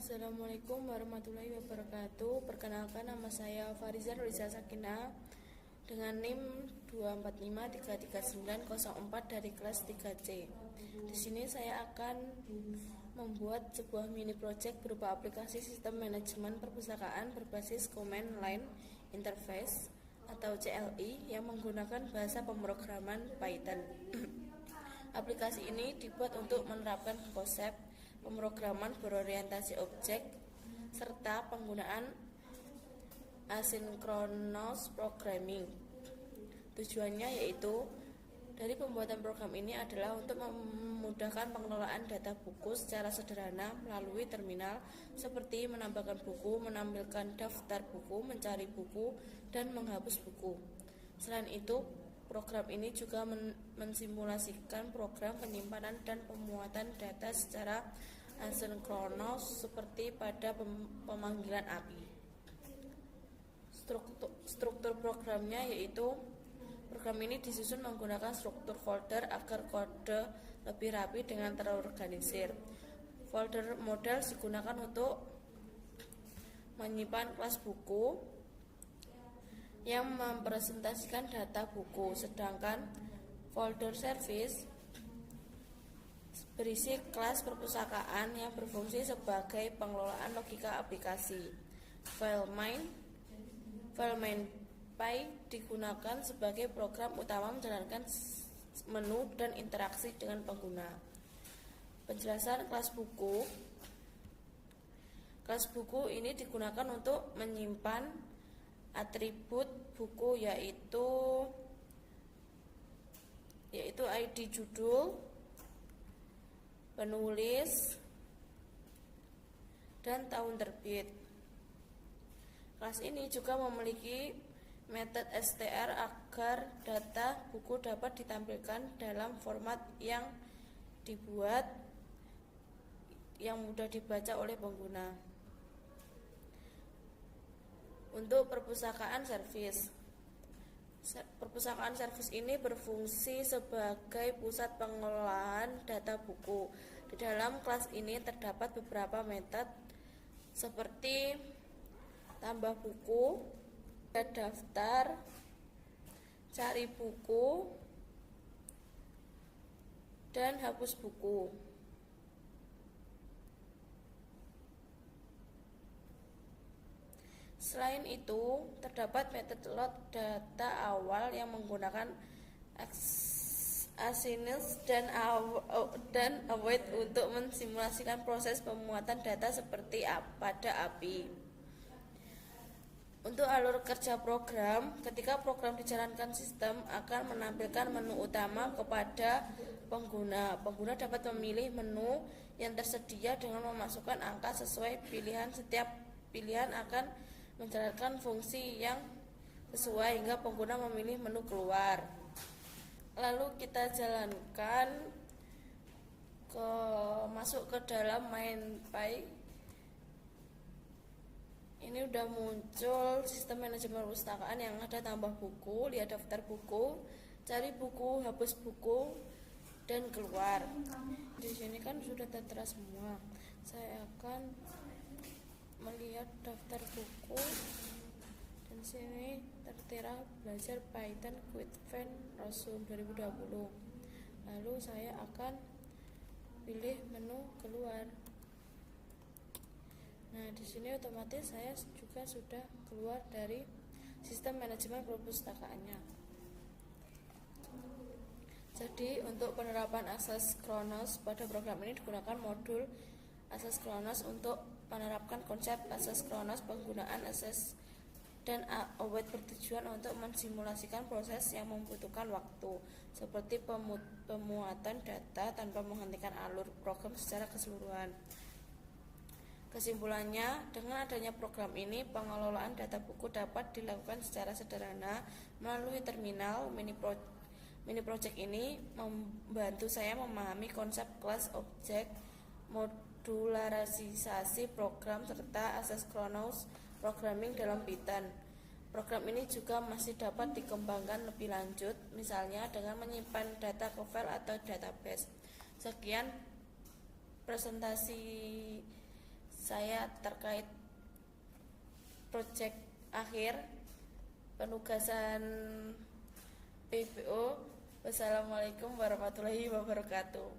Assalamualaikum warahmatullahi wabarakatuh. Perkenalkan, nama saya Fariza Nurisa Sakinah dengan NIM 245333904 dari kelas 3C. Di sini saya akan membuat sebuah mini project berupa aplikasi sistem manajemen perpustakaan berbasis Command Line Interface atau CLI yang menggunakan bahasa pemrograman Python. Aplikasi ini dibuat untuk menerapkan konsep pemrograman berorientasi objek serta penggunaan asynchronous programming. Tujuannya yaitu dari pembuatan program ini adalah untuk memudahkan pengelolaan data buku secara sederhana melalui terminal seperti menambahkan buku, menampilkan daftar buku, mencari buku, dan menghapus buku. Selain itu, program ini juga mensimulasikan program penyimpanan dan pemuatan data secara asinkronus seperti pada pemanggilan API. Struktur programnya yaitu program ini disusun menggunakan struktur folder agar kode lebih rapi dengan terorganisir. Folder model digunakan untuk menyimpan kelas buku yang mempresentasikan data buku, sedangkan folder service berisi kelas perpustakaan yang berfungsi sebagai pengelolaan logika aplikasi. File main Py digunakan sebagai program utama menjalankan menu dan interaksi dengan pengguna. Penjelasan kelas buku. Kelas buku ini digunakan untuk menyimpan atribut buku yaitu ID judul, penulis, dan tahun terbit. Kelas ini juga memiliki metode str agar data buku dapat ditampilkan dalam format yang dibuat yang mudah dibaca oleh pengguna. Untuk perpustakaan service. Perpustakaan service ini berfungsi sebagai pusat pengelolaan data buku. Di dalam kelas ini terdapat beberapa metode seperti tambah buku, daftar, cari buku, dan hapus buku. Selain itu, terdapat metode load data awal yang menggunakan asynchronous dan await untuk mensimulasikan proses pemuatan data seperti pada API. Untuk alur kerja program, ketika program dijalankan, sistem akan menampilkan menu utama kepada pengguna. Pengguna dapat memilih menu yang tersedia dengan memasukkan angka sesuai pilihan. Setiap pilihan akan menjalankan fungsi yang sesuai hingga pengguna memilih menu keluar. Lalu kita jalankan masuk ke dalam main Py. Ini udah muncul sistem manajemen perpustakaan yang ada tambah buku, lihat daftar buku, cari buku, hapus buku, dan keluar. Di sini kan sudah tertera semua. Saya akan melihat daftar buku dan sini tertera belajar Python Quickfin Resume 2020. Lalu saya akan pilih menu keluar. Nah, di sini otomatis saya juga sudah keluar dari sistem manajemen perpustakaannya. Jadi, untuk penerapan asynchronous pada program ini digunakan modul asynchronous untuk menerapkan konsep asynchronous. Penggunaan async dan await bertujuan untuk mensimulasikan proses yang membutuhkan waktu, seperti pemuatan data tanpa menghentikan alur program secara keseluruhan. Kesimpulannya, dengan adanya program ini, pengelolaan data buku dapat dilakukan secara sederhana melalui terminal. Mini project ini membantu saya memahami konsep kelas objek, modularisasi program, serta asynchronous programming dalam Python. Program ini juga masih dapat dikembangkan lebih lanjut, misalnya dengan menyimpan data ke file atau database. Sekian presentasi saya terkait proyek akhir penugasan PBO. Wassalamualaikum warahmatullahi wabarakatuh.